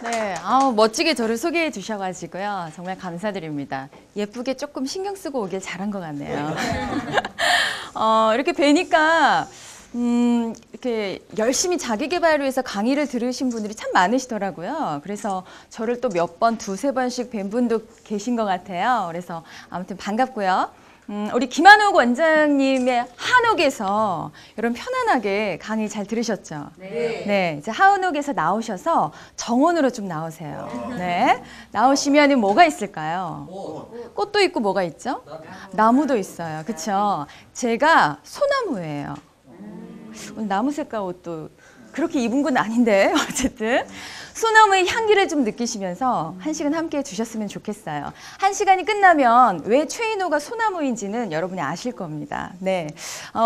네, 멋지게 저를 소개해 주셔가지고요. 정말 감사드립니다. 예쁘게 조금 신경 쓰고 오길 잘한 것 같네요. 이렇게 뵈니까, 이렇게 열심히 자기 개발을 위해서 강의를 들으신 분들이 참 많으시더라고요. 그래서 저를 또 몇 번, 두세 번씩 뵌 분도 계신 것 같아요. 그래서 아무튼 반갑고요. 우리 김한옥 원장님의 한옥에서 여러분 편안하게 강의 잘 들으셨죠? 네. 네, 이제 한옥에서 나오셔서 정원으로 좀 나오세요. 네, 나오시면 뭐가 있을까요? 꽃도 있고 뭐가 있죠? 나무도 있어요. 그렇죠? 제가 소나무예요. 오늘 나무 색깔 옷도 그렇게 입은 건 아닌데 어쨌든 소나무의 향기를 좀 느끼시면서 한 시간 함께 해주셨으면 좋겠어요. 한 시간이 끝나면 왜 최인호가 소나무인지는 여러분이 아실 겁니다. 네,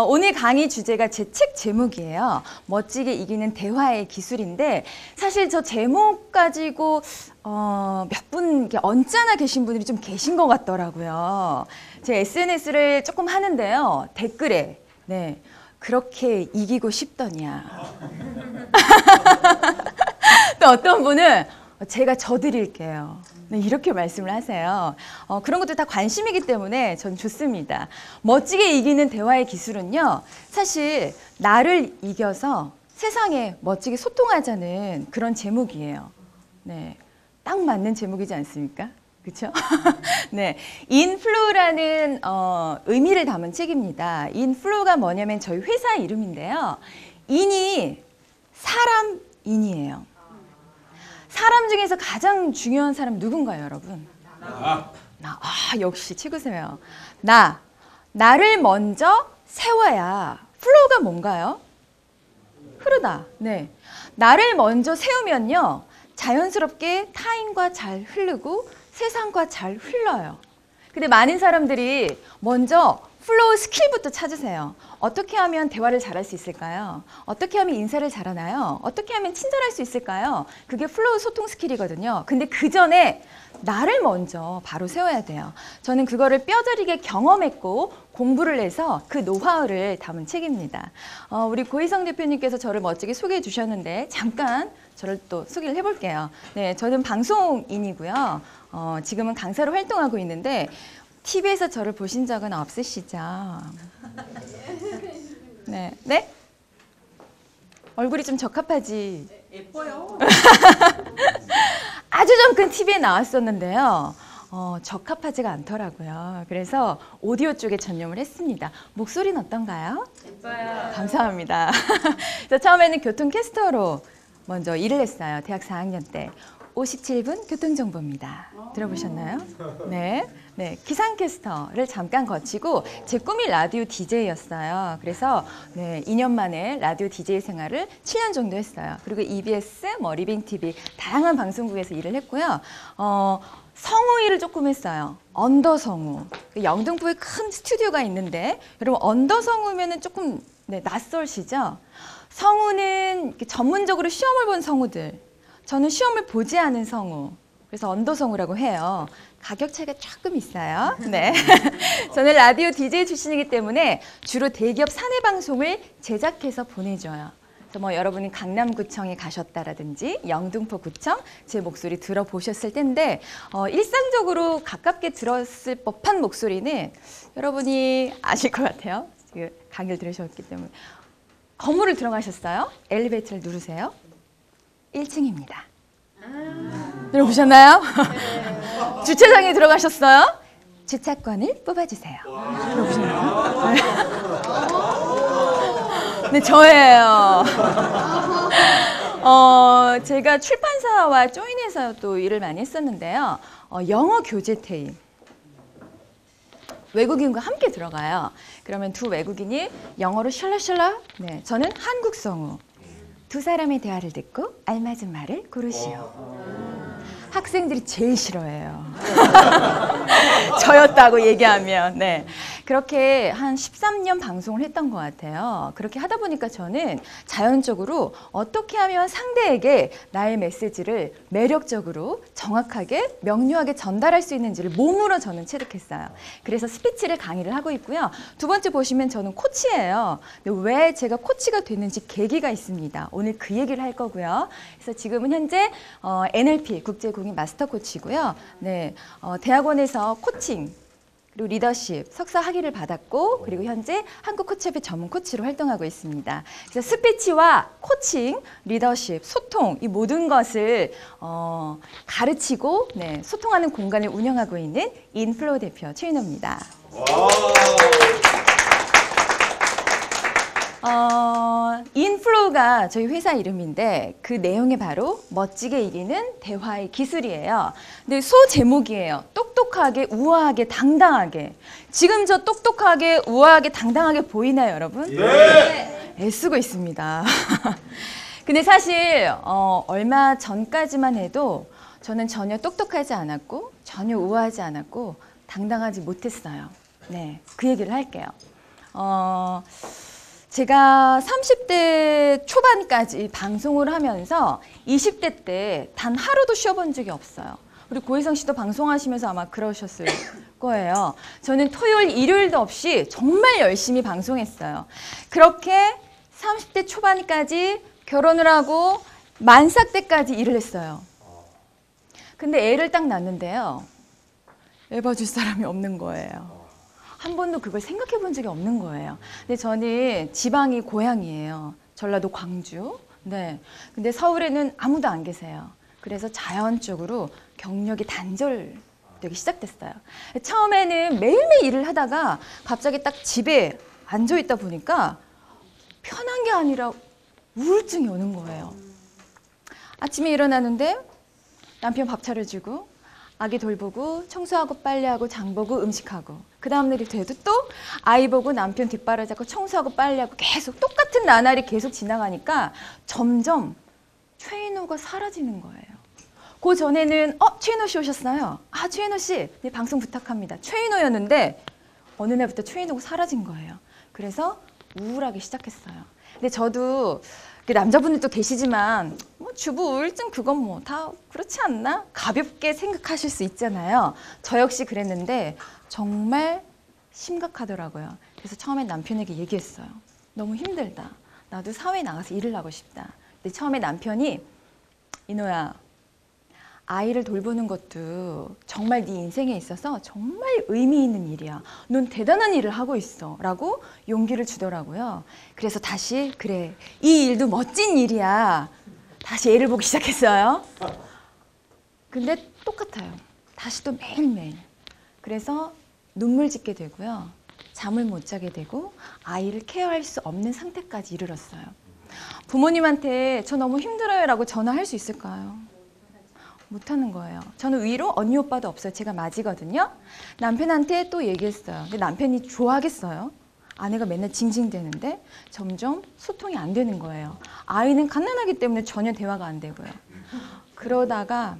오늘 강의 주제가 제 책 제목이에요. 멋지게 이기는 대화의 기술인데 사실 저 제목 가지고 몇 분 언짢아 계신 분들이 좀 계신 것 같더라고요. 제 SNS를 조금 하는데요. 댓글에 네, 그렇게 이기고 싶더냐. 또 어떤 분은 제가 져드릴게요. 네, 이렇게 말씀을 하세요. 그런 것도 다 관심이기 때문에 전 좋습니다. 멋지게 이기는 대화의 기술은요. 사실 나를 이겨서 세상에 멋지게 소통하자는 그런 제목이에요. 네, 딱 맞는 제목이지 않습니까? 그렇죠? 네, 인플루라는 의미를 담은 책입니다. 인플루가 뭐냐면 저희 회사 이름인데요. 인이 사람인이에요. 사람 중에서 가장 중요한 사람 누군가요, 여러분? 나. 역시 최고세요. 나를 먼저 세워야 플로우가 뭔가요? 흐르다. 네, 나를 먼저 세우면요, 자연스럽게 타인과 잘 흐르고 세상과 잘 흘러요. 근데 많은 사람들이 먼저 플로우 스킬부터 찾으세요. 어떻게 하면 대화를 잘할 수 있을까요? 어떻게 하면 인사를 잘하나요? 어떻게 하면 친절할 수 있을까요? 그게 플로우 소통 스킬이거든요. 근데 그 전에 나를 먼저 바로 세워야 돼요. 저는 그거를 뼈저리게 경험했고 공부를 해서 그 노하우를 담은 책입니다. 우리 고희성 대표님께서 저를 멋지게 소개해 주셨는데 잠깐 저를 또 소개를 해볼게요. 네, 저는 방송인이고요. 지금은 강사로 활동하고 있는데 TV에서 저를 보신 적은 없으시죠? 네, 네? 얼굴이 좀 적합하지? 예뻐요. 아주 잠깐 TV에 나왔었는데요. 적합하지가 않더라고요. 그래서 오디오 쪽에 전념을 했습니다. 목소리는 어떤가요? 예뻐요. 감사합니다. 저 처음에는 교통캐스터로 먼저 일을 했어요. 대학 4학년 때. 57분 교통정보입니다. 들어보셨나요? 네. 네, 기상캐스터를 잠깐 거치고 제 꿈이 라디오 DJ였어요. 그래서 네, 2년 만에 라디오 DJ 생활을 7년 정도 했어요. 그리고 EBS, 리빙TV 다양한 방송국에서 일을 했고요. 성우 일을 조금 했어요. 언더성우. 영등포에 큰 스튜디오가 있는데 여러분 언더성우면은 조금 네, 낯설시죠? 성우는 전문적으로 시험을 본 성우들. 저는 시험을 보지 않은 성우. 그래서 언더성우라고 해요. 가격 차이가 조금 있어요. 네. 저는 라디오 DJ 출신이기 때문에 주로 대기업 사내 방송을 제작해서 보내줘요. 그래서 여러분이 강남구청에 가셨다라든지 영등포구청 제 목소리 들어보셨을 텐데 일상적으로 가깝게 들었을 법한 목소리는 여러분이 아실 것 같아요. 지금 강의를 들으셨기 때문에. 건물을 들어가셨어요? 엘리베이터를 누르세요. 1층입니다. 들어보셨나요? 네. 주차장에 들어가셨어요? 주차권을 뽑아주세요. 들어보셨나요? 네, 저예요. 제가 출판사와 조인해서 또 일을 많이 했었는데요. 영어 교재 테임. 외국인과 함께 들어가요. 그러면 두 외국인이 영어로 샬라샬라. 네, 저는 한국 성우. 두 사람의 대화를 듣고 알맞은 말을 고르시오. 학생들이 제일 싫어해요. 저였다고 얘기하면. 네. 그렇게 한 13년 방송을 했던 것 같아요. 그렇게 하다 보니까 저는 자연적으로 어떻게 하면 상대에게 나의 메시지를 매력적으로 정확하게 명료하게 전달할 수 있는지를 몸으로 저는 체득했어요. 그래서 스피치를 강의를 하고 있고요. 두 번째 보시면 저는 코치예요. 근데 왜 제가 코치가 됐는지 계기가 있습니다. 오늘 그 얘기를 할 거고요. 그래서 지금은 현재 NLP 국제공인 마스터 코치고요. 네, 대학원에서 코칭 그리고 리더십 석사 학위를 받았고 그리고 현재 한국 코치협회 전문 코치로 활동하고 있습니다. 그래서 스피치와 코칭, 리더십, 소통 이 모든 것을 가르치고 네, 소통하는 공간을 운영하고 있는 인플로우 대표 최인호입니다. 인플로우가 저희 회사 이름인데 그 내용이 바로 멋지게 이기는 대화의 기술이에요. 근데 소 제목이에요. 똑똑하게, 우아하게, 당당하게. 지금 저 똑똑하게, 우아하게, 당당하게 보이나요, 여러분? 네. 애쓰고 있습니다. 근데 사실 얼마 전까지만 해도 저는 전혀 똑똑하지 않았고 전혀 우아하지 않았고 당당하지 못했어요. 네, 그 얘기를 할게요. 제가 30대 초반까지 방송을 하면서 20대 때 단 하루도 쉬어본 적이 없어요. 우리 고혜성 씨도 방송하시면서 아마 그러셨을 거예요. 저는 토요일, 일요일도 없이 정말 열심히 방송했어요. 그렇게 30대 초반까지 결혼을 하고 만삭 때까지 일을 했어요. 근데 애를 딱 낳는데요. 애 봐줄 사람이 없는 거예요. 한 번도 그걸 생각해 본 적이 없는 거예요. 근데 저는 지방이 고향이에요. 전라도 광주. 네. 근데 서울에는 아무도 안 계세요. 그래서 자연적으로 경력이 단절되기 시작됐어요. 처음에는 매일매일 일을 하다가 갑자기 딱 집에 앉아 있다 보니까 편한 게 아니라 우울증이 오는 거예요. 아침에 일어나는데 남편 밥 차려주고 아기 돌보고 청소하고 빨래하고 장보고 음식하고 그 다음날이 돼도 또 아이 보고 남편 뒷바라 잡고 청소하고 빨래하고 계속 똑같은 나날이 계속 지나가니까 점점 최인호가 사라지는 거예요. 그 전에는 최인호 씨 오셨어요. 아 최인호 씨 네, 방송 부탁합니다. 최인호였는데 어느 날부터 최인호가 사라진 거예요. 그래서 우울하기 시작했어요. 근데 저도 남자분들도 계시지만 뭐 주부 우울증 그건 뭐 다 그렇지 않나? 가볍게 생각하실 수 있잖아요. 저 역시 그랬는데 정말 심각하더라고요. 그래서 처음에 남편에게 얘기했어요. 너무 힘들다. 나도 사회에 나가서 일을 하고 싶다. 근데 처음에 남편이 인호야 아이를 돌보는 것도 정말 네 인생에 있어서 정말 의미 있는 일이야. 넌 대단한 일을 하고 있어. 라고 용기를 주더라고요. 그래서 다시 그래 이 일도 멋진 일이야. 다시 애를 보기 시작했어요. 근데 똑같아요. 다시 또 매일매일. 그래서 눈물 짓게 되고요. 잠을 못 자게 되고 아이를 케어할 수 없는 상태까지 이르렀어요. 부모님한테 저 너무 힘들어요 라고 전화할 수 있을까요? 못하는 거예요. 저는 위로 언니 오빠도 없어요. 제가 맞이거든요. 남편한테 또 얘기했어요. 근데 남편이 좋아하겠어요? 아내가 맨날 징징대는데 점점 소통이 안 되는 거예요. 아이는 갓난아기 때문에 전혀 대화가 안 되고요. 그러다가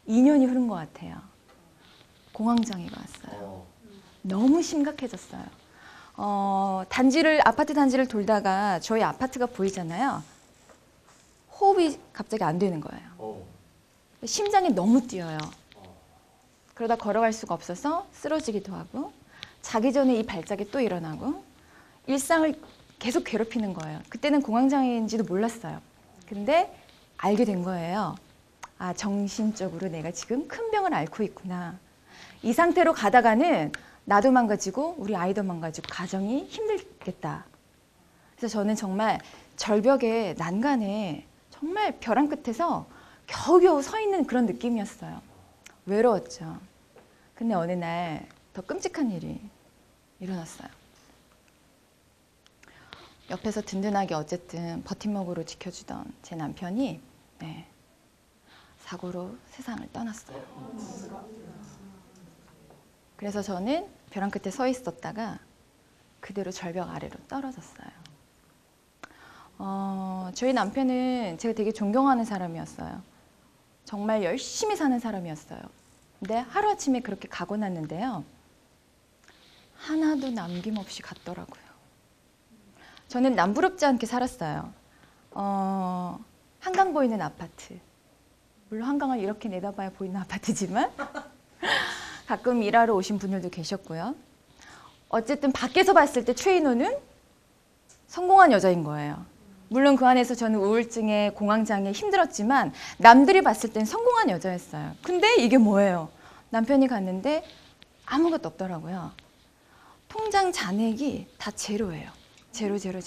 2년이 흐른 것 같아요. 공황장애가 왔어요. 너무 심각해졌어요. 아파트 단지를 돌다가 저희 아파트가 보이잖아요. 호흡이 갑자기 안 되는 거예요. 심장이 너무 뛰어요. 그러다 걸어갈 수가 없어서 쓰러지기도 하고 자기 전에 이 발작이 또 일어나고 일상을 계속 괴롭히는 거예요. 그때는 공황장애인지도 몰랐어요. 근데 알게 된 거예요. 아, 정신적으로 내가 지금 큰 병을 앓고 있구나. 이 상태로 가다가는 나도 망가지고 우리 아이도 망가지고 가정이 힘들겠다. 그래서 저는 정말 절벽의 난간에 정말 벼랑 끝에서 겨우겨우 서 있는 그런 느낌이었어요. 외로웠죠. 근데 어느 날 더 끔찍한 일이 일어났어요. 옆에서 든든하게 어쨌든 버팀목으로 지켜주던 제 남편이 사고로 세상을 떠났어요. 그래서 저는 벼랑 끝에 서 있었다가 그대로 절벽 아래로 떨어졌어요. 저희 남편은 제가 되게 존경하는 사람이었어요. 정말 열심히 사는 사람이었어요. 근데 하루아침에 그렇게 가고 났는데요. 하나도 남김없이 갔더라고요. 저는 남부럽지 않게 살았어요. 한강 보이는 아파트. 물론 한강을 이렇게 내다봐야 보이는 아파트지만 가끔 일하러 오신 분들도 계셨고요. 어쨌든 밖에서 봤을 때 최인호는 성공한 여자인 거예요. 물론 그 안에서 저는 우울증에 공황장애 힘들었지만 남들이 봤을 땐 성공한 여자였어요. 근데 이게 뭐예요? 남편이 갔는데 아무것도 없더라고요. 통장 잔액이 다 제로예요. 제로.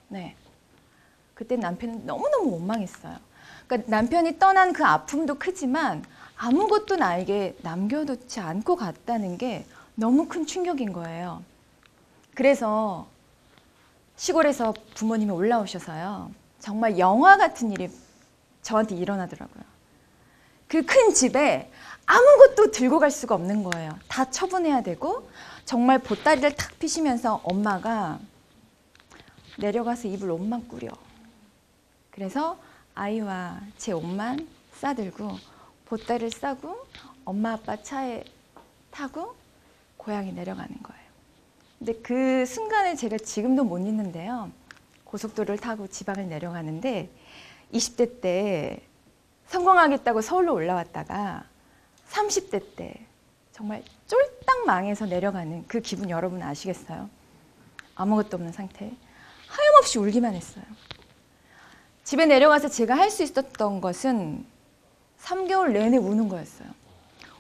네. 그때 남편은 너무너무 원망했어요. 그러니까 남편이 떠난 그 아픔도 크지만 아무것도 나에게 남겨놓지 않고 갔다는 게 너무 큰 충격인 거예요. 그래서 시골에서 부모님이 올라오셔서요. 정말 영화 같은 일이 저한테 일어나더라고요. 그 큰 집에 아무것도 들고 갈 수가 없는 거예요. 다 처분해야 되고 정말 보따리를 탁 피시면서 엄마가 내려가서 입을 옷만 꾸려. 그래서 아이와 제 옷만 싸들고 보따리를 싸고 엄마 아빠 차에 타고 고향에 내려가는 거예요. 근데 그 순간을 제가 지금도 못 잊는데요. 고속도로를 타고 지방을 내려가는데 20대 때 성공하겠다고 서울로 올라왔다가 30대 때 정말 쫄딱 망해서 내려가는 그 기분 여러분 아시겠어요? 아무것도 없는 상태. 하염없이 울기만 했어요. 집에 내려가서 제가 할 수 있었던 것은 3개월 내내 우는 거였어요.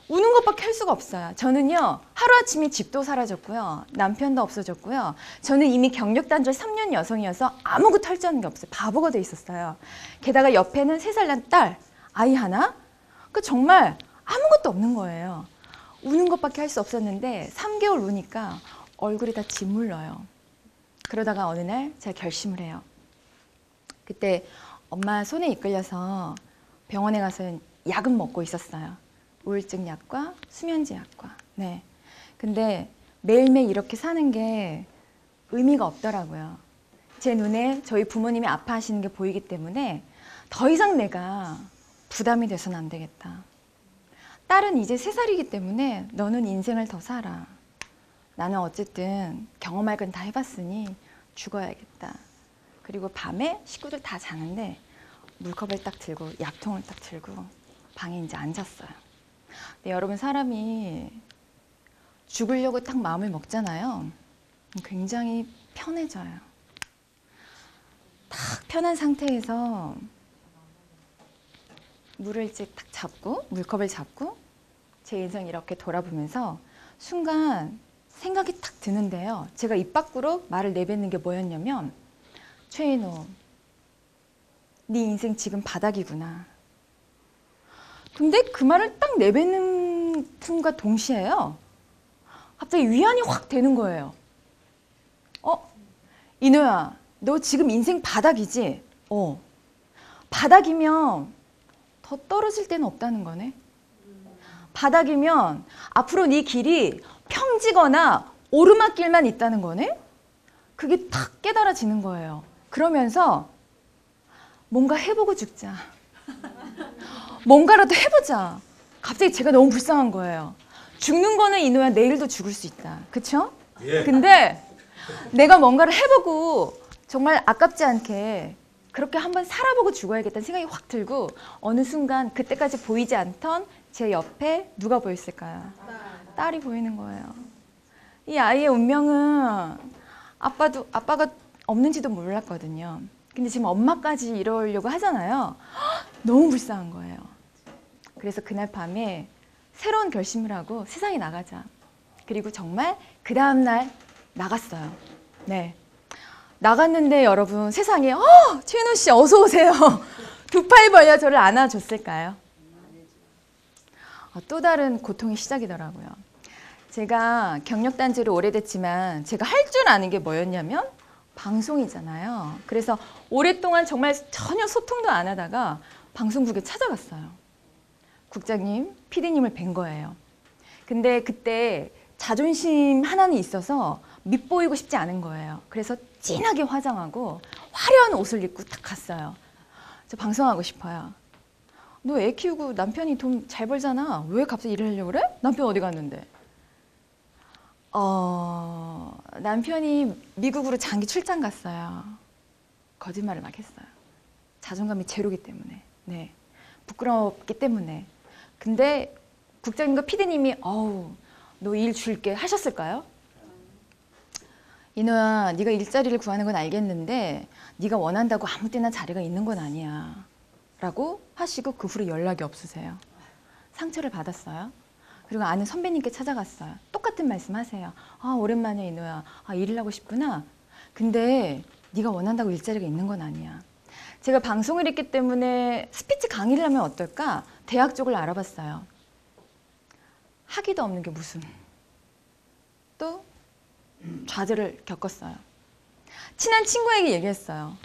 우는 것밖에 할 수가 없어요. 저는요, 하루아침에 집도 사라졌고요. 남편도 없어졌고요. 저는 이미 경력단절 3년 여성이어서 아무것도 할 줄 아는 게 없어요. 바보가 돼 있었어요. 게다가 옆에는 3살 난 딸, 아이 하나? 그 정말 아무것도 없는 거예요. 우는 것밖에 할 수 없었는데 3개월 우니까 얼굴이 다 짓물러요. 그러다가 어느 날 제가 결심을 해요. 그때 엄마 손에 이끌려서 병원에 가서 약은 먹고 있었어요. 우울증 약과 수면제 약과. 네. 근데 매일매일 이렇게 사는 게 의미가 없더라고요. 제 눈에 저희 부모님이 아파하시는 게 보이기 때문에 더 이상 내가 부담이 돼서는 안 되겠다. 딸은 이제 3살이기 때문에 너는 인생을 더 살아. 나는 어쨌든 경험할 건 다 해봤으니 죽어야겠다. 그리고 밤에 식구들 다 자는데 물컵을 딱 들고 약통을 딱 들고 방에 이제 앉았어요. 근데 여러분 사람이 죽으려고 딱 마음을 먹잖아요. 굉장히 편해져요. 딱 편한 상태에서 물을 이제 딱 잡고 물컵을 잡고 제 인생 이렇게 돌아보면서 순간 생각이 딱 드는데요. 제가 입 밖으로 말을 내뱉는 게 뭐였냐면 최인호, 네 인생 지금 바닥이구나. 근데 그 말을 딱 내뱉는 순간 동시에요. 갑자기 위안이 확 되는 거예요. 인호야, 너 지금 인생 바닥이지? 바닥이면 더 떨어질 데는 없다는 거네. 바닥이면 앞으로 네 길이 평지거나 오르막길만 있다는 거네. 그게 탁 깨달아지는 거예요. 그러면서 뭔가 해보고 죽자. 뭔가라도 해보자. 갑자기 제가 너무 불쌍한 거예요. 죽는 거는 인호야 내일도 죽을 수 있다. 그쵸? 예. 근데 내가 뭔가를 해보고 정말 아깝지 않게 그렇게 한번 살아보고 죽어야겠다는 생각이 확 들고 어느 순간 그때까지 보이지 않던 제 옆에 누가 보였을까요? 딸이 보이는 거예요. 이 아이의 운명은 아빠가 없는지도 몰랐거든요. 근데 지금 엄마까지 이러려고 하잖아요. 너무 불쌍한 거예요. 그래서 그날 밤에 새로운 결심을 하고 세상에 나가자. 그리고 정말 그 다음날 나갔어요. 네. 나갔는데 여러분 세상에 최인호 씨 어서 오세요. 두 팔 벌려 저를 안아줬을까요? 또 다른 고통의 시작이더라고요. 제가 경력단지로 오래됐지만 제가 할 줄 아는 게 뭐였냐면 방송이잖아요. 그래서 오랫동안 정말 전혀 소통도 안 하다가 방송국에 찾아갔어요. 국장님, PD님을 뵌 거예요. 근데 그때 자존심 하나는 있어서 밉보이고 싶지 않은 거예요. 그래서 진하게 화장하고 화려한 옷을 입고 딱 갔어요. 저 방송하고 싶어요. 너 애 키우고 남편이 돈 잘 벌잖아. 왜 갑자기 일을 하려고 그래? 남편 어디 갔는데? 남편이 미국으로 장기 출장 갔어요. 거짓말을 막 했어요. 자존감이 제로기 때문에. 네. 부끄럽기 때문에. 근데 국장님과 피디님이 너 일 줄게 하셨을까요? 이노야, 네가 일자리를 구하는 건 알겠는데 네가 원한다고 아무 때나 자리가 있는 건 아니야 라고 하시고 그 후로 연락이 없으세요. 상처를 받았어요. 그리고 아는 선배님께 찾아갔어요. 똑같은 말씀 하세요. 오랜만이야 이노야. 일을 하고 싶구나. 근데 네가 원한다고 일자리가 있는 건 아니야. 제가 방송을 했기 때문에 스피치 강의를 하면 어떨까? 대학 쪽을 알아봤어요. 학위도 없는 게 무슨. 또 좌절을 겪었어요. 친한 친구에게 얘기했어요.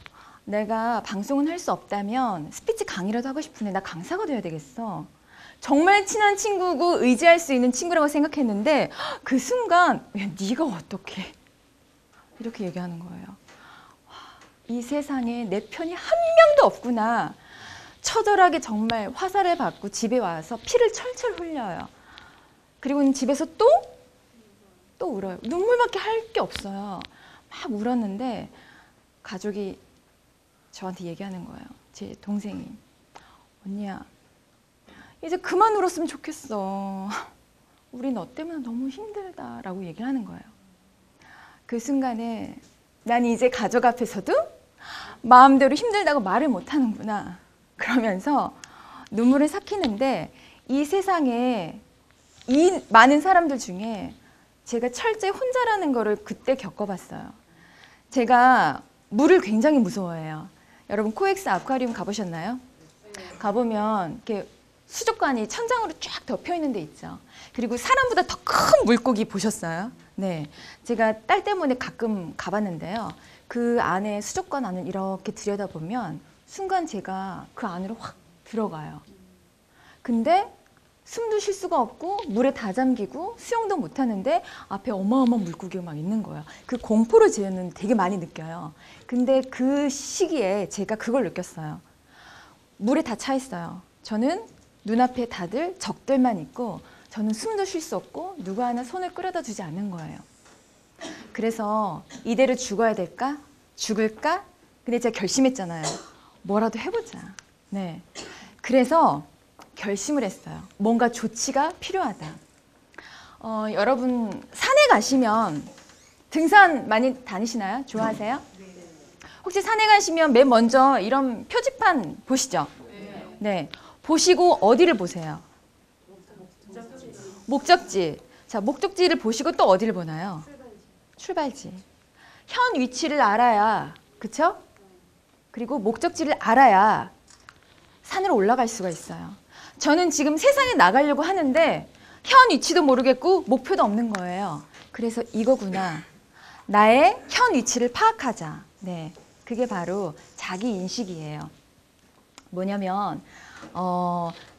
내가 방송은 할 수 없다면 스피치 강의라도 하고 싶은데 나 강사가 돼야 되겠어. 정말 친한 친구고 의지할 수 있는 친구라고 생각했는데 그 순간 네가 어떻게 이렇게 얘기하는 거예요. 이 세상에 내 편이 한 명도 없구나. 처절하게 정말 화살을 받고 집에 와서 피를 철철 흘려요. 그리고 집에서 또 울어요. 눈물밖에 할 게 없어요. 막 울었는데 가족이 저한테 얘기하는 거예요. 제 동생이. 언니야, 이제 그만 울었으면 좋겠어. 우리 너 때문에 너무 힘들다라고 얘기를 하는 거예요. 그 순간에 난 이제 가족 앞에서도 마음대로 힘들다고 말을 못하는구나. 그러면서 눈물을 삭히는데 이 세상에 이 많은 사람들 중에 제가 철저히 혼자라는 거를 그때 겪어봤어요. 제가 물을 굉장히 무서워해요. 여러분 코엑스 아쿠아리움 가보셨나요? 가보면 이렇게 수족관이 천장으로 쫙 덮여 있는 데 있죠. 그리고 사람보다 더 큰 물고기 보셨어요? 네, 제가 딸 때문에 가끔 가봤는데요. 그 안에 수족관 안을 이렇게 들여다보면 순간 제가 그 안으로 확 들어가요. 근데 숨도 쉴 수가 없고 물에 다 잠기고 수영도 못 하는데 앞에 어마어마한 물고기가 막 있는 거예요. 그 공포를 저는 되게 많이 느껴요. 근데 그 시기에 제가 그걸 느꼈어요. 물에 다 차 있어요. 저는 눈앞에 다들 적들만 있고 저는 숨도 쉴 수 없고 누가 하나 손을 끌어다 주지 않는 거예요. 그래서 이대로 죽어야 될까? 죽을까? 근데 제가 결심했잖아요. 뭐라도 해보자. 네. 그래서 결심을 했어요. 뭔가 조치가 필요하다. 여러분 산에 가시면 등산 많이 다니시나요? 좋아하세요? 혹시 산에 가시면 맨 먼저 이런 표지판 보시죠? 네. 보시고 어디를 보세요? 목적지. 자, 목적지를 보시고 또 어디를 보나요? 출발지. 현 위치를 알아야, 그쵸? 그리고 목적지를 알아야 산으로 올라갈 수가 있어요. 저는 지금 세상에 나가려고 하는데 현 위치도 모르겠고 목표도 없는 거예요. 그래서 이거구나. 나의 현 위치를 파악하자. 네, 그게 바로 자기 인식이에요. 뭐냐면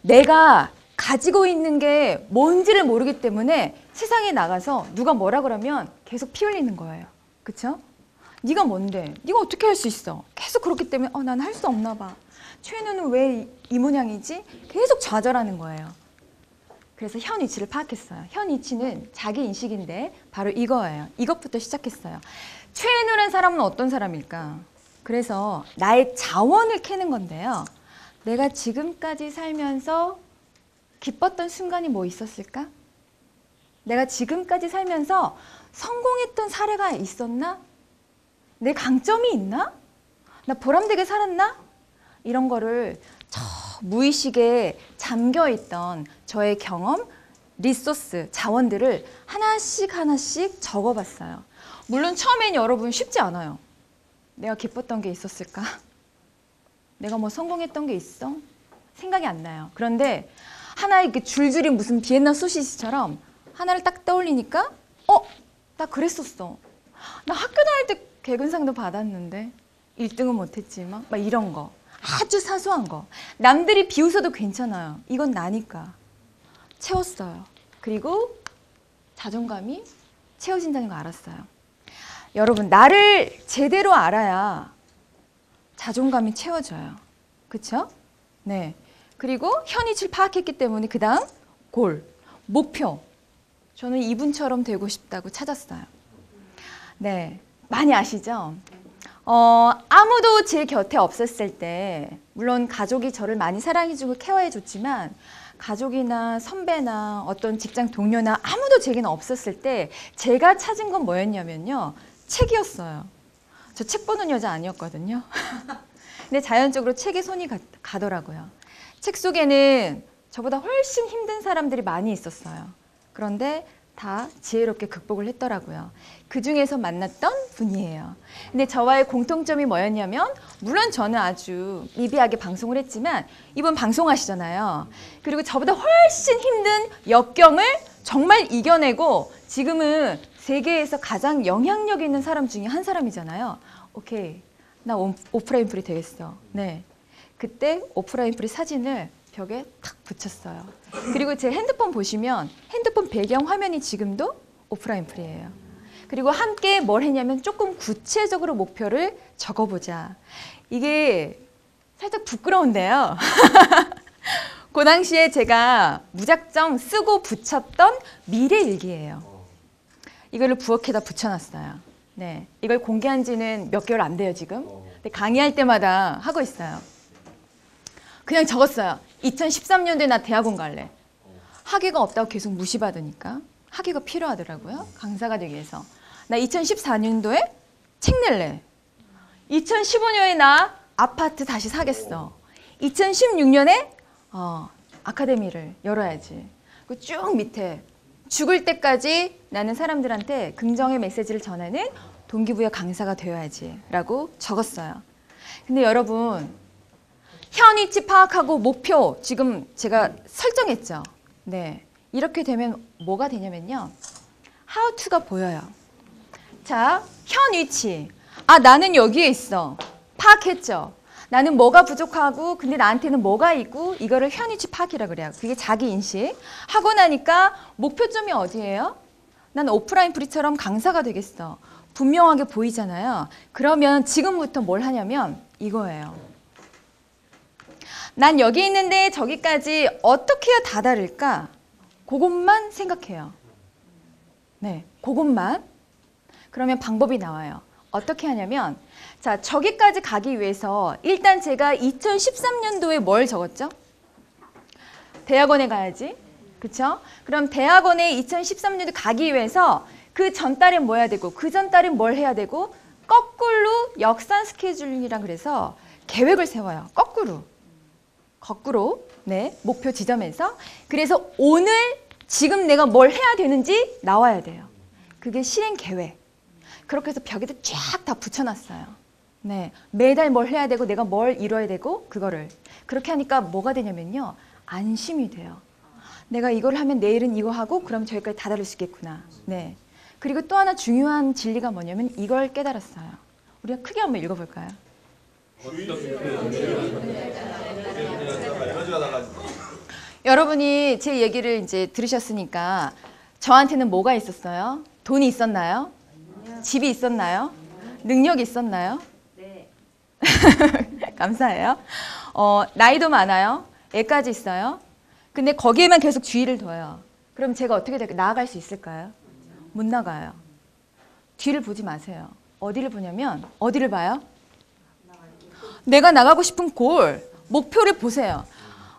내가 가지고 있는 게 뭔지를 모르기 때문에 세상에 나가서 누가 뭐라 그러면 계속 피 흘리는 거예요. 그쵸? 네가 뭔데? 네가 어떻게 할 수 있어? 계속 그렇기 때문에 난 할 수 없나 봐. 최애는 왜 이 모양이지? 계속 좌절하는 거예요. 그래서 현 위치를 파악했어요. 현 위치는 자기 인식인데 바로 이거예요. 이것부터 시작했어요. 최애누란 사람은 어떤 사람일까? 그래서 나의 자원을 캐는 건데요. 내가 지금까지 살면서 기뻤던 순간이 뭐 있었을까? 내가 지금까지 살면서 성공했던 사례가 있었나? 내 강점이 있나? 나 보람되게 살았나? 이런 거를 저 무의식에 잠겨있던 저의 경험, 리소스, 자원들을 하나씩 하나씩 적어봤어요. 물론 처음엔 여러분 쉽지 않아요. 내가 기뻤던 게 있었을까? 내가 뭐 성공했던 게 있어? 생각이 안 나요. 그런데 하나 이렇게 줄줄이 무슨 비엔나 소시지처럼 하나를 딱 떠올리니까 나 그랬었어. 나 학교 다닐 때 개근상도 받았는데 1등은 못했지만 막 이런 거. 아주 사소한 거. 남들이 비웃어도 괜찮아요. 이건 나니까. 채웠어요. 그리고 자존감이 채워진다는 거 알았어요. 여러분, 나를 제대로 알아야 자존감이 채워져요. 그쵸? 네. 그리고 현 위치를 파악했기 때문에 그 다음 골, 목표. 저는 이분처럼 되고 싶다고 찾았어요. 네, 많이 아시죠? 아무도 제 곁에 없었을 때 물론 가족이 저를 많이 사랑해주고 케어해줬지만 가족이나 선배나 어떤 직장 동료나 아무도 제게는 없었을 때 제가 찾은 건 뭐였냐면요. 책이었어요. 저 책 보는 여자 아니었거든요. 근데 자연적으로 책에 손이 가더라고요. 책 속에는 저보다 훨씬 힘든 사람들이 많이 있었어요. 그런데 다 지혜롭게 극복을 했더라고요. 그 중에서 만났던 분이에요. 근데 저와의 공통점이 뭐였냐면 물론 저는 아주 미비하게 방송을 했지만 이분 방송하시잖아요. 그리고 저보다 훨씬 힘든 역경을 정말 이겨내고 지금은 세계에서 가장 영향력 있는 사람 중에 한 사람이잖아요. 오케이, 나 오프라 윈프리 되겠어. 네, 그때 오프라 윈프리 사진을 벽에 탁 붙였어요. 그리고 제 핸드폰 보시면 핸드폰 배경 화면이 지금도 오프라 윈프리예요. 그리고 함께 뭘 했냐면 조금 구체적으로 목표를 적어보자. 이게 살짝 부끄러운데요. 그 당시에 제가 무작정 쓰고 붙였던 미래 일기예요. 이거를 부엌에다 붙여놨어요. 네, 이걸 공개한 지는 몇 개월 안 돼요 지금. 근데 강의할 때마다 하고 있어요. 그냥 적었어요. 2013년도에 나 대학원 갈래. 학위가 없다고 계속 무시받으니까 학위가 필요하더라고요. 강사가 되기 위해서. 나 2014년도에 책 낼래. 2015년에 나 아파트 다시 사겠어. 2016년에 아카데미를 열어야지. 그 쭉 밑에 죽을 때까지 나는 사람들한테 긍정의 메시지를 전하는 동기부여 강사가 되어야지 라고 적었어요. 근데 여러분 현 위치 파악하고 목표 지금 제가 설정했죠. 네, 이렇게 되면 뭐가 되냐면요. How to가 보여요. 자, 현 위치. 아, 나는 여기에 있어. 파악했죠. 나는 뭐가 부족하고 근데 나한테는 뭐가 있고 이거를 현 위치 파악이라 그래요. 그게 자기 인식. 하고 나니까 목표점이 어디예요? 난 오프라 윈프리처럼 강사가 되겠어. 분명하게 보이잖아요. 그러면 지금부터 뭘 하냐면 이거예요. 난 여기 있는데 저기까지 어떻게 해야 다다를까? 그것만 생각해요. 네, 그것만. 그러면 방법이 나와요. 어떻게 하냐면 자, 저기까지 가기 위해서 일단 제가 2013년도에 뭘 적었죠? 대학원에 가야지. 그렇죠? 그럼 대학원에 2013년도 가기 위해서 그 전달에 뭐 해야 되고 그 전달에 뭘 해야 되고 거꾸로 역산 스케줄이라 그래서 계획을 세워요. 거꾸로 네, 목표 지점에서. 그래서 오늘 지금 내가 뭘 해야 되는지 나와야 돼요. 그게 실행 계획. 그렇게 해서 벽에다 쫙 다 붙여놨어요. 네, 매달 뭘 해야 되고 내가 뭘 이뤄야 되고 그거를. 그렇게 하니까 뭐가 되냐면요. 안심이 돼요. 내가 이걸 하면 내일은 이거 하고 그럼 저기까지 다다를 수 있겠구나. 네. 그리고 또 하나 중요한 진리가 뭐냐면 이걸 깨달았어요. 우리가 크게 한번 읽어볼까요? 여러분이 제 얘기를 이제 들으셨으니까 저한테는 뭐가 있었어요? 돈이 있었나요? 집이 있었나요? 능력이 있었나요? 네. 감사해요. 나이도 많아요. 애까지 있어요. 근데 거기에만 계속 주의를 둬요. 그럼 제가 어떻게 될까요? 나아갈 수 있을까요? 못 나가요. 뒤를 보지 마세요. 어디를 보냐면 어디를 봐요? 내가 나가고 싶은 골, 목표를 보세요.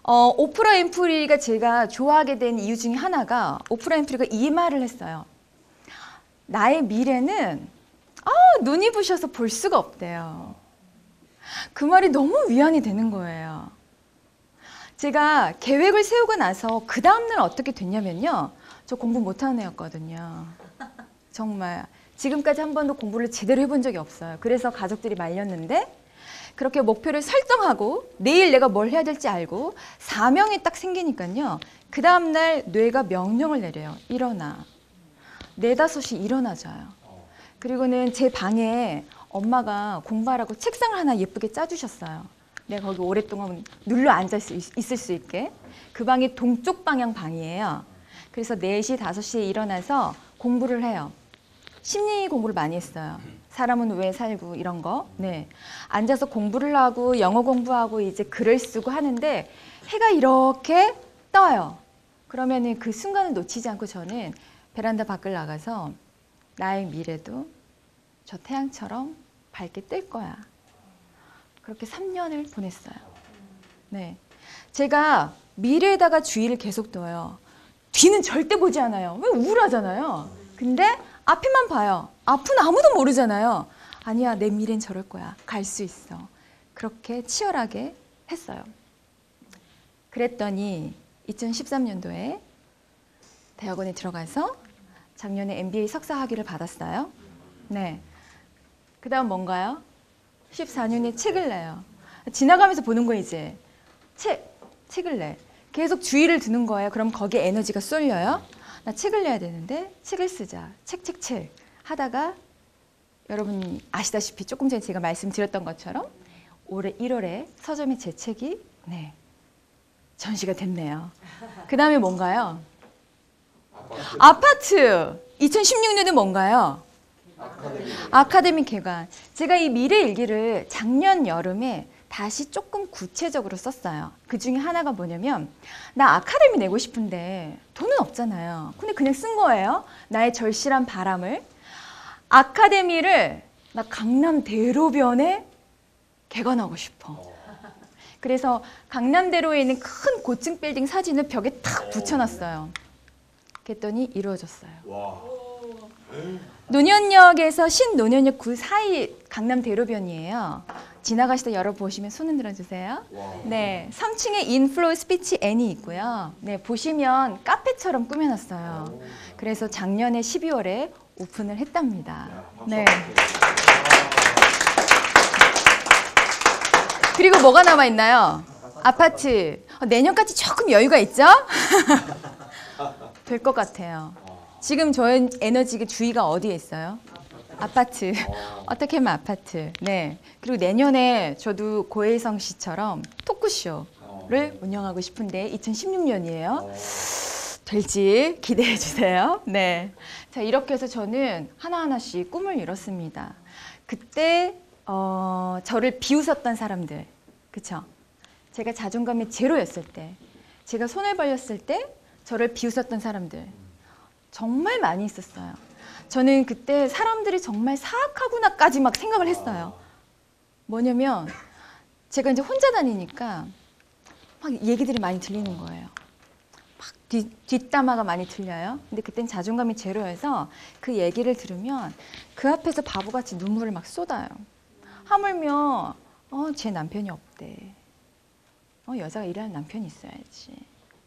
오프라 윈프리가 제가 좋아하게 된 이유 중에 하나가 오프라 윈프리가 이 말을 했어요. 나의 미래는 눈이 부셔서 볼 수가 없대요. 그 말이 너무 위안이 되는 거예요. 제가 계획을 세우고 나서 그 다음날 어떻게 됐냐면요. 저 공부 못하는 애였거든요. 정말 지금까지 한 번도 공부를 제대로 해본 적이 없어요. 그래서 가족들이 말렸는데 그렇게 목표를 설정하고 내일 내가 뭘 해야 될지 알고 사명이 딱 생기니까요. 그 다음날 뇌가 명령을 내려요. 일어나. 4, 5시 일어나자요. 그리고는 제 방에 엄마가 공부하라고 책상을 하나 예쁘게 짜주셨어요. 내가 거기 오랫동안 눌러 앉아 있을 수 있게. 그 방이 동쪽 방향 방이에요. 그래서 4시, 5시에 일어나서 공부를 해요. 심리 공부를 많이 했어요. 사람은 왜 살고 이런 거. 네, 앉아서 공부를 하고 영어 공부하고 이제 글을 쓰고 하는데 해가 이렇게 떠요. 그러면은 그 순간을 놓치지 않고 저는 베란다 밖을 나가서 나의 미래도 저 태양처럼 밝게 뜰 거야. 그렇게 3년을 보냈어요. 네, 제가 미래에다가 주의를 계속 둬요. 뒤는 절대 보지 않아요. 왜? 우울하잖아요. 근데 앞에만 봐요. 앞은 아무도 모르잖아요. 아니야, 내 미래는 저럴 거야. 갈 수 있어. 그렇게 치열하게 했어요. 그랬더니 2013년도에 대학원에 들어가서 작년에 MBA 석사 학위를 받았어요. 네. 그 다음 뭔가요? 14년에 책을 내요. 지나가면서 보는 거 이제. 책을 내. 계속 주의를 두는 거예요. 그럼 거기에 에너지가 쏠려요. 나 책을 내야 되는데 책을 쓰자. 책 하다가 여러분 아시다시피 조금 전에 제가 말씀드렸던 것처럼 올해 1월에 서점에 제 책이 전시가 됐네요. 그 다음에 뭔가요? 아파트. 2016년에 뭔가요? 아카데미 개관. 제가 이 미래 일기를 작년 여름에 다시 조금 구체적으로 썼어요. 그 중에 하나가 뭐냐면 나 아카데미 내고 싶은데 돈은 없잖아요. 근데 그냥 쓴 거예요. 나의 절실한 바람을. 아카데미를 나 강남 대로변에 개관하고 싶어. 그래서 강남대로에 있는 큰 고층 빌딩 사진을 벽에 탁 붙여놨어요. 그랬더니 이루어졌어요. 노년역에서 신노년역 그 사이 강남 대로변이에요. 지나가시다 열어보시면 손 흔들어 주세요. 네, 3층에 인플로우 스피치 N이 있고요. 네, 보시면 카페처럼 꾸며놨어요. 그래서 작년에 12월에 오픈을 했답니다. 네. 그리고 뭐가 남아있나요? 아파트. 내년까지 조금 여유가 있죠? 될 것 같아요. 지금 저의 에너지 주의가 어디에 있어요? 아파트. 어떻게 하면 아파트. 네. 그리고 내년에 저도 고혜성 씨처럼 토크쇼를 운영하고 싶은데 2016년이에요. 될지 기대해 주세요. 네. 자, 이렇게 해서 저는 하나하나씩 꿈을 이뤘습니다. 그때 저를 비웃었던 사람들, 그쵸? 제가 자존감이 제로였을 때, 제가 손을 벌렸을 때 저를 비웃었던 사람들 정말 많이 있었어요. 저는 그때 사람들이 정말 사악하구나까지 막 생각을 했어요. 뭐냐면 제가 이제 혼자 다니니까 막 얘기들이 많이 들리는 거예요. 막 뒷담화가 많이 들려요. 근데 그땐 자존감이 제로여서 그 얘기를 들으면 그 앞에서 바보같이 눈물을 막 쏟아요. 하물며 제 남편이 없대. 여자가 일하는 남편이 있어야지.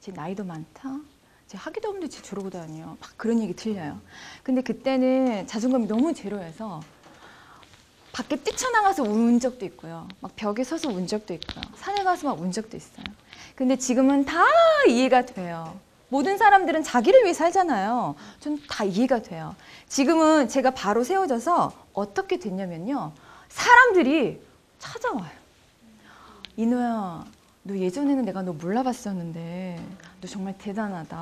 제 나이도 많다. 제 학위도 없는데 쟤 저러고 다녀. 막 그런 얘기 들려요. 근데 그때는 자존감이 너무 제로여서 밖에 뛰쳐나가서 운 적도 있고요. 막 벽에 서서 운 적도 있고요. 산에 가서 막 운 적도 있어요. 근데 지금은 다 이해가 돼요. 모든 사람들은 자기를 위해 살잖아요. 전 다 이해가 돼요. 지금은 제가 바로 세워져서 어떻게 됐냐면요. 사람들이 찾아와요. 이노야, 너 예전에는 내가 너 몰라봤었는데 너 정말 대단하다.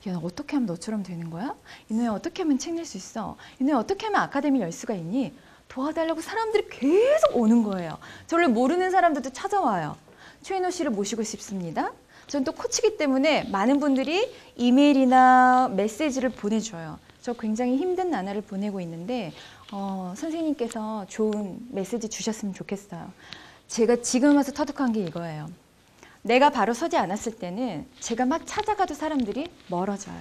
야, 나 어떻게 하면 너처럼 되는 거야? 이노야, 어떻게 하면 책 낼 수 있어? 이노야, 어떻게 하면 아카데미 열 수가 있니? 도와달라고 사람들이 계속 오는 거예요. 저를 모르는 사람들도 찾아와요. 최인호 씨를 모시고 싶습니다. 전 또 코치기 때문에 많은 분들이 이메일이나 메시지를 보내줘요. 저 굉장히 힘든 나날을 보내고 있는데 선생님께서 좋은 메시지 주셨으면 좋겠어요. 제가 지금 와서 터득한 게 이거예요. 내가 바로 서지 않았을 때는 제가 막 찾아가도 사람들이 멀어져요.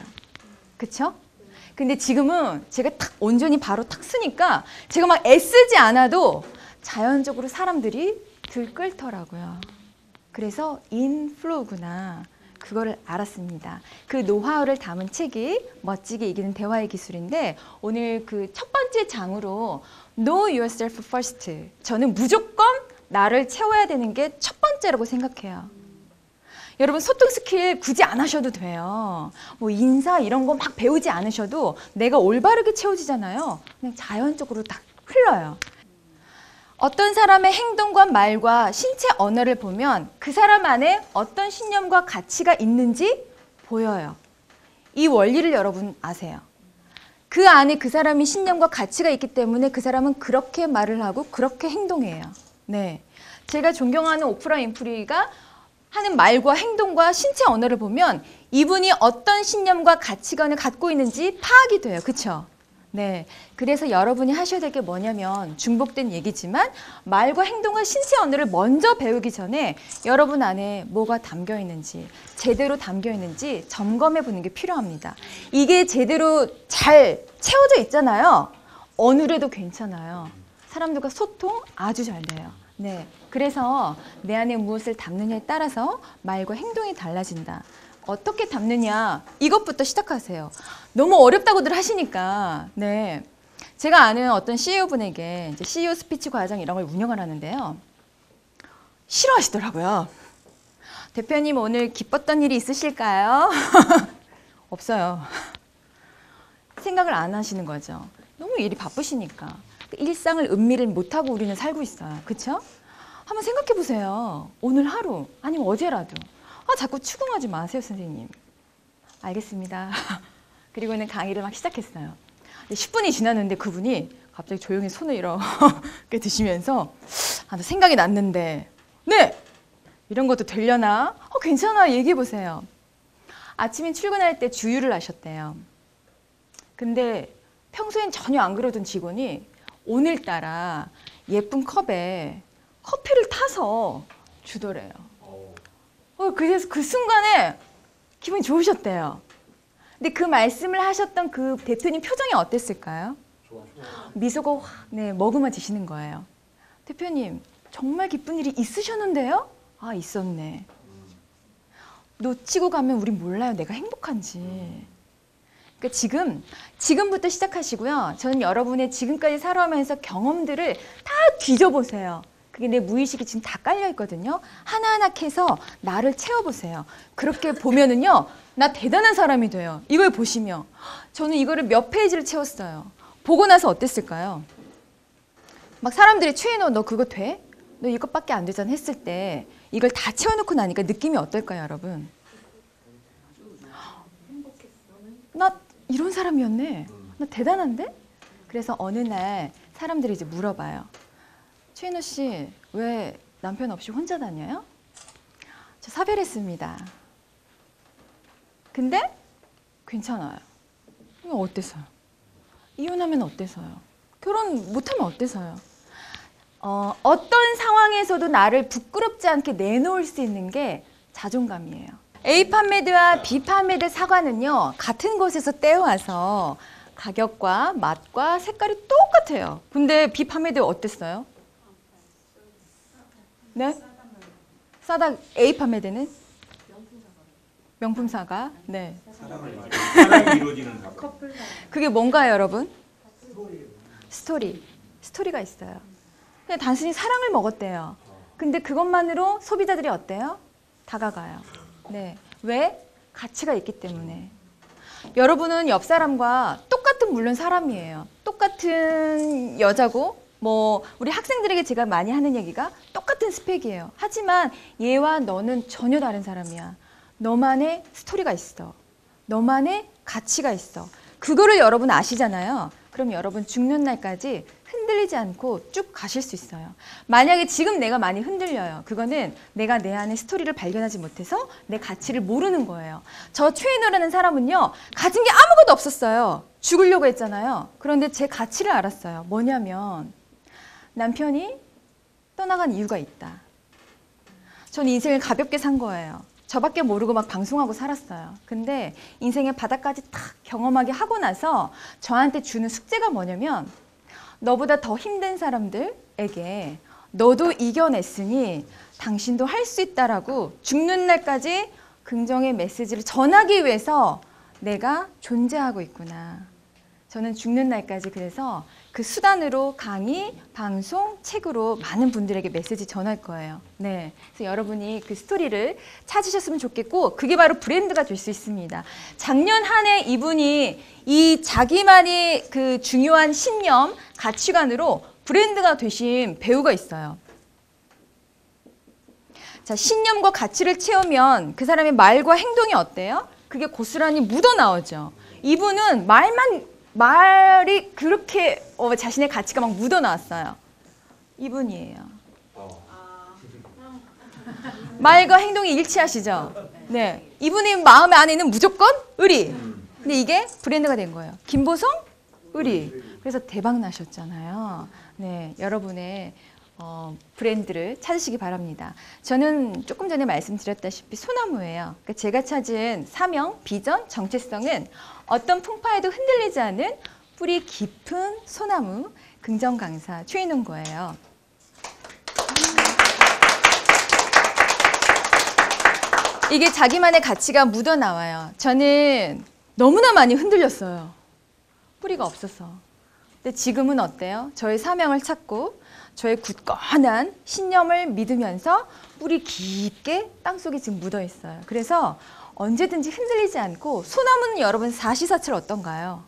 그쵸? 근데 지금은 제가 탁 온전히 바로 탁 쓰니까 제가 막 애쓰지 않아도 자연적으로 사람들이 들끓더라고요. 그래서 인플로우구나. 그거를 알았습니다. 그 노하우를 담은 책이 멋지게 이기는 대화의 기술인데 오늘 그 첫 번째 장으로 Know yourself first. 저는 무조건 나를 채워야 되는 게 첫 번째라고 생각해요. 여러분 소통 스킬 굳이 안 하셔도 돼요. 뭐 인사 이런 거 막 배우지 않으셔도 내가 올바르게 채워지잖아요. 그냥 자연적으로 딱 흘러요. 어떤 사람의 행동과 말과 신체 언어를 보면 그 사람 안에 어떤 신념과 가치가 있는지 보여요. 이 원리를 여러분 아세요. 그 안에 그 사람이 신념과 가치가 있기 때문에 그 사람은 그렇게 말을 하고 그렇게 행동해요. 네, 제가 존경하는 오프라 윈프리가 하는 말과 행동과 신체 언어를 보면 이분이 어떤 신념과 가치관을 갖고 있는지 파악이 돼요. 그렇죠? 네. 그래서 여러분이 하셔야 될 게 뭐냐면 중복된 얘기지만 말과 행동과 신체 언어를 먼저 배우기 전에 여러분 안에 뭐가 담겨 있는지 제대로 담겨 있는지 점검해 보는 게 필요합니다. 이게 제대로 잘 채워져 있잖아요. 어느 래도 괜찮아요. 사람들과 소통 아주 잘 돼요. 네. 그래서 내 안에 무엇을 담느냐에 따라서 말과 행동이 달라진다. 어떻게 담느냐 이것부터 시작하세요. 너무 어렵다고들 하시니까. 네, 제가 아는 어떤 CEO분에게 이제 CEO 스피치 과정 이런 걸 운영을 하는데요. 싫어하시더라고요. 대표님 오늘 기뻤던 일이 있으실까요? 없어요. 생각을 안 하시는 거죠. 너무 일이 바쁘시니까. 일상을 음미를 못하고 우리는 살고 있어요. 그렇죠? 한번 생각해 보세요. 오늘 하루 아니면 어제라도 자꾸 추궁하지 마세요, 선생님. 알겠습니다. 그리고는 강의를 막 시작했어요. 10분이 지났는데 그분이 갑자기 조용히 손을 이렇게 드시면서 생각이 났는데 네! 이런 것도 되려나? 괜찮아, 얘기해 보세요. 아침에 출근할 때 주유를 하셨대요. 근데 평소엔 전혀 안 그러던 직원이 오늘따라 예쁜 컵에 커피를 타서 주더래요. 그래서 그 순간에 기분이 좋으셨대요. 근데 그 말씀을 하셨던 그 대표님 표정이 어땠을까요? 미소가 확 머금어지시는 거예요. 대표님, 정말 기쁜 일이 있으셨는데요? 있었네. 놓치고 가면 우린 몰라요, 내가 행복한지. 그러니까 지금부터 시작하시고요. 저는 여러분의 지금까지 살아오면서 경험들을 다 뒤져보세요. 그게 내 무의식이 지금 다 깔려 있거든요. 하나하나 캐서 나를 채워보세요. 그렇게 보면은요, 나 대단한 사람이 돼요. 이걸 보시면. 저는 이거를 몇 페이지를 채웠어요. 보고 나서 어땠을까요? 막 사람들이 최인호 너 그거 돼? 너 이것밖에 안 되잖아 했을 때 이걸 다 채워놓고 나니까 느낌이 어떨까요, 여러분? 나 이런 사람이었네. 나 대단한데? 그래서 어느 날 사람들이 이제 물어봐요. 최인호 씨, 왜 남편 없이 혼자 다녀요? 저 사별했습니다. 근데 괜찮아요. 어때서요? 이혼하면 어때서요? 결혼 못하면 어때서요? 어떤 상황에서도 나를 부끄럽지 않게 내놓을 수 있는 게 자존감이에요. A 판매드와 B 판매드 사과는요, 같은 곳에서 떼어와서 가격과 맛과 색깔이 똑같아요. 근데 B 판매드 어땠어요? 네? 싸다. A 판매되는? 명품 사과. 네. 사랑이 이루어지는 사과. 그게 뭔가요, 여러분? 스토리가 있어요. 그냥 단순히 사랑을 먹었대요. 근데 그것만으로 소비자들이 어때요? 다가가요. 네. 왜? 가치가 있기 때문에. 여러분은 옆 사람과 똑같은 물론 사람이에요. 똑같은 여자고 우리 학생들에게 제가 많이 하는 얘기가 똑같은 스펙이에요. 하지만 얘와 너는 전혀 다른 사람이야. 너만의 스토리가 있어. 너만의 가치가 있어. 그거를 여러분 아시잖아요. 그럼 여러분 죽는 날까지 흔들리지 않고 쭉 가실 수 있어요. 만약에 지금 내가 많이 흔들려요. 그거는 내가 내 안에 스토리를 발견하지 못해서 내 가치를 모르는 거예요. 저 최인호라는 사람은요. 가진 게 아무것도 없었어요. 죽으려고 했잖아요. 그런데 제 가치를 알았어요. 뭐냐면 남편이 떠나간 이유가 있다. 전 인생을 가볍게 산 거예요. 저밖에 모르고 막 방송하고 살았어요. 근데 인생의 바닥까지 탁 경험하게 하고 나서 저한테 주는 숙제가 뭐냐면 너보다 더 힘든 사람들에게 너도 이겨냈으니 당신도 할 수 있다라고 죽는 날까지 긍정의 메시지를 전하기 위해서 내가 존재하고 있구나. 저는 죽는 날까지 그래서 그 수단으로 강의, 방송, 책으로 많은 분들에게 메시지 전할 거예요. 네, 그래서 여러분이 그 스토리를 찾으셨으면 좋겠고 그게 바로 브랜드가 될 수 있습니다. 작년 한 해 이분이 이 자기만의 그 중요한 신념, 가치관으로 브랜드가 되신 배우가 있어요. 자, 신념과 가치를 채우면 그 사람의 말과 행동이 어때요? 그게 고스란히 묻어나오죠. 이분은 말이 그렇게 자신의 가치가 막 묻어나왔어요. 이분이에요. 말과 행동이 일치하시죠? 네, 이분의 마음 안에는 무조건 의리. 근데 이게 브랜드가 된 거예요. 김보성 의리. 그래서 대박 나셨잖아요. 네, 여러분의 브랜드를 찾으시기 바랍니다. 저는 조금 전에 말씀드렸다시피 소나무예요. 그러니까 제가 찾은 사명, 비전, 정체성은 어떤 풍파에도 흔들리지 않은 뿌리 깊은 소나무 긍정 강사 최인웅 거예요. 이게 자기만의 가치가 묻어나와요. 저는 너무나 많이 흔들렸어요. 뿌리가 없어서. 근데 지금은 어때요? 저의 사명을 찾고 저의 굳건한 신념을 믿으면서 뿌리 깊게 땅속에 지금 묻어 있어요. 그래서 언제든지 흔들리지 않고 소나무는 여러분 사시사철 어떤가요?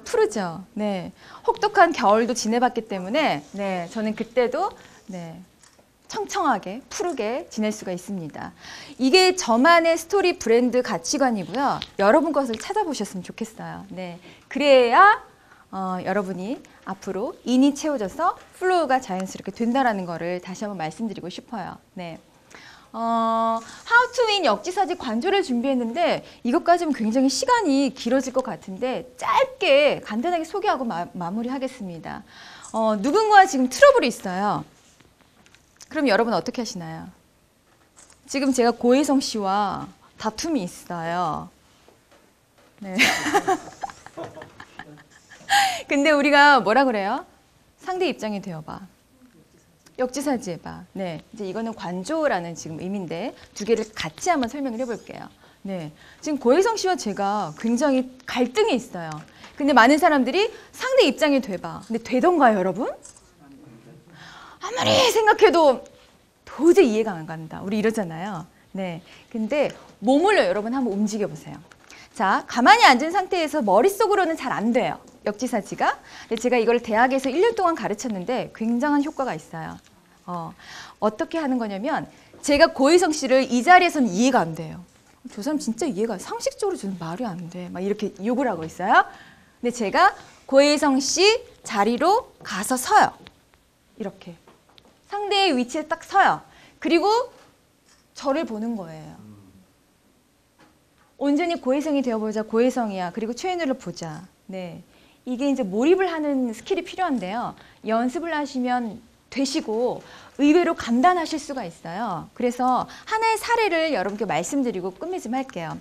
푸르죠. 네. 혹독한 겨울도 지내봤기 때문에 네, 저는 그때도 네, 청청하게 푸르게 지낼 수가 있습니다. 이게 저만의 스토리 브랜드 가치관이고요. 여러분 것을 찾아보셨으면 좋겠어요. 네, 그래야 여러분이 앞으로 인이 채워져서 플로우가 자연스럽게 된다라는 거를 다시 한번 말씀드리고 싶어요. 네. How to Win 역지사지 관조를 준비했는데 이것까지는 굉장히 시간이 길어질 것 같은데 짧게 간단하게 소개하고 마무리하겠습니다. 누군가와 지금 트러블이 있어요. 그럼 여러분 어떻게 하시나요? 지금 제가 고혜성 씨와 다툼이 있어요. 네. 근데 우리가 뭐라 그래요? 상대 입장이 되어봐. 역지사지 해봐. 네. 이제 이거는 관조라는 지금 의미인데 두 개를 같이 한번 설명을 해볼게요. 네. 지금 고혜성 씨와 제가 굉장히 갈등이 있어요. 근데 많은 사람들이 상대 입장이 돼봐. 근데 되던가요, 여러분? 아무리 생각해도 도저히 이해가 안 간다. 우리 이러잖아요. 네. 근데 몸을 여러분 한번 움직여 보세요. 자, 가만히 앉은 상태에서 머릿속으로는 잘 안 돼요. 역지사지가. 근데 제가 이걸 대학에서 1년 동안 가르쳤는데 굉장한 효과가 있어요. 어떻게 하는 거냐면 제가 고혜성 씨를 이 자리에서는 이해가 안 돼요. 저 사람 진짜 이해가 상식적으로 저는 말이 안 돼. 막 이렇게 욕을 하고 있어요. 근데 제가 고혜성 씨 자리로 가서 서요. 이렇게. 상대의 위치에 딱 서요. 그리고 저를 보는 거예요. 온전히 고혜성이 되어보자. 고혜성이야. 그리고 최인우를 보자. 네, 이게 이제 몰입을 하는 스킬이 필요한데요. 연습을 하시면 되시고 의외로 간단하실 수가 있어요. 그래서 하나의 사례를 여러분께 말씀드리고 끝맺 좀 할게요.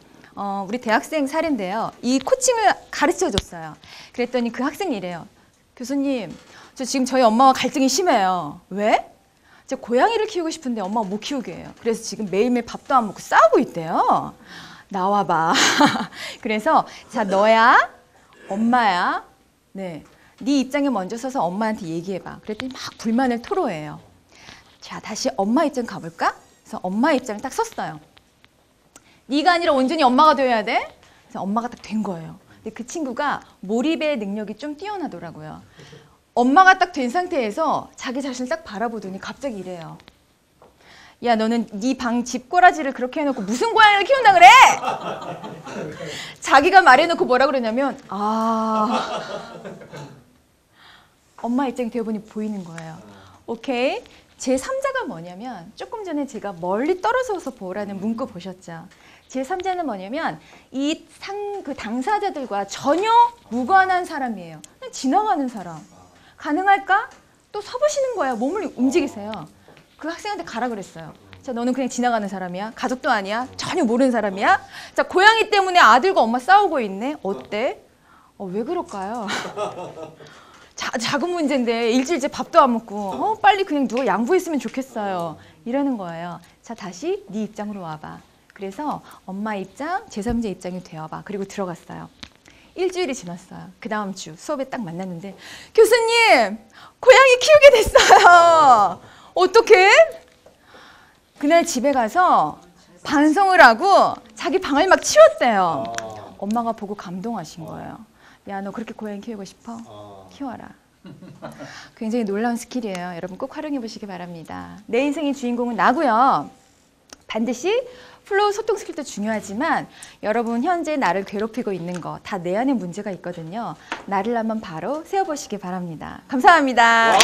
우리 대학생 사례인데요. 이 코칭을 가르쳐 줬어요. 그랬더니 그 학생이 이래요. 교수님, 저 지금 저희 엄마와 갈등이 심해요. 왜? 저 고양이를 키우고 싶은데 엄마가 못 키우게 해요. 그래서 지금 매일매일 밥도 안 먹고 싸우고 있대요. 나와봐. 그래서 자, 너야, 엄마야. 네, 네 입장에 먼저 서서 엄마한테 얘기해봐. 그랬더니 막 불만을 토로해요. 자, 다시 엄마 입장 가볼까? 그래서 엄마 입장을 딱 섰어요. 네가 아니라 온전히 엄마가 되어야 돼. 그래서 엄마가 딱 된 거예요. 근데 그 친구가 몰입의 능력이 좀 뛰어나더라고요. 엄마가 딱 된 상태에서 자기 자신을 딱 바라보더니 갑자기 이래요. 야, 너는 네 방 집꼬라지를 그렇게 해놓고 무슨 고양이를 키운다 그래? 자기가 말해놓고 뭐라 그러냐면 엄마 입장이 되어보니 보이는 거예요. 오케이. 제3자가 뭐냐면 조금 전에 제가 멀리 떨어져서 보라는 문구 보셨죠? 제3자는 뭐냐면 그 당사자들과 전혀 무관한 사람이에요. 그냥 지나가는 사람. 가능할까? 또 서보시는 거예요. 몸을 움직이세요. 그 학생한테 가라 그랬어요. 자, 너는 그냥 지나가는 사람이야. 가족도 아니야. 전혀 모르는 사람이야. 자, 고양이 때문에 아들과 엄마 싸우고 있네. 어때? 왜 그럴까요? 작은 문제인데 일주일째 밥도 안 먹고 빨리 그냥 누워 양보했으면 좋겠어요. 이러는 거예요. 자, 다시 네 입장으로 와봐. 그래서 엄마 입장, 제3자 입장이 되어봐. 그리고 들어갔어요. 일주일이 지났어요. 그 다음 주 수업에 딱 만났는데 교수님, 고양이 키우게 됐어요. 어떡해? 그날 집에 가서 반성을 하고 자기 방을 막 치웠대요. 엄마가 보고 감동하신 거예요. 야, 너 그렇게 고양이 키우고 싶어? 키워라. 굉장히 놀라운 스킬이에요. 여러분 꼭 활용해 보시기 바랍니다. 내 인생의 주인공은 나고요. 반드시 플로우 소통 스킬도 중요하지만 여러분 현재 나를 괴롭히고 있는 거 다 내 안에 문제가 있거든요. 나를 한번 바로 세워보시기 바랍니다. 감사합니다.